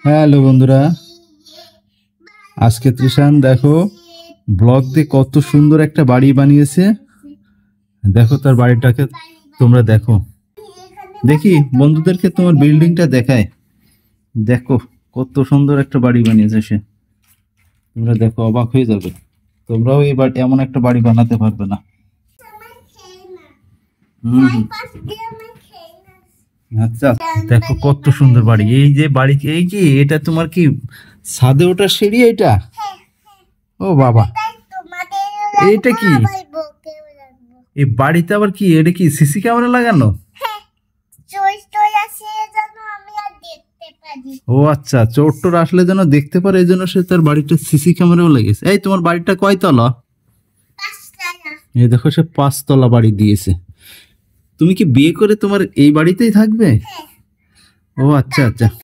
Hello বন্ধুরা, আজকে ত্রিশান দেখো ব্লগ দিয়ে কত সুন্দর একটা বাড়ি বানিয়েছে। দেখো তার বাড়িটাকে, তোমরা দেখো। দেখি বন্ধুদেরকে তোমার বিল্ডিংটা দেখায়। দেখো কত সুন্দর একটা বাড়ি বানিয়েছে সে। তোমরা দেখো, অবাক হয়ে যাবে। তোমরাও এবার এমন একটা বাড়ি বানাতে পারবে না। হুম, আচ্ছা, দেখো কত সুন্দর বাড়ি। এই যে বাড়ি, এই কি এটা তোমার কি ছাদে ওঠার সিঁড়ি এটা? ও বাবা, এইটা কি? এই বাড়িতে আবার কি, এটা কি সিসি ক্যামেরা লাগানো? ও আচ্ছা, চোর টোর আসলে যেন দেখতে পারে, এই জন্য সে তার বাড়িটা সিসি ক্যামেরাও লেগেছে। এই তোমার বাড়িটা কয়তলা? এই দেখো, সে 5 তলা বাড়ি দিয়েছে। তুমি কি বিয়ে করে তোমার এই বাড়িতেই থাকবে? ও আচ্ছা আচ্ছা।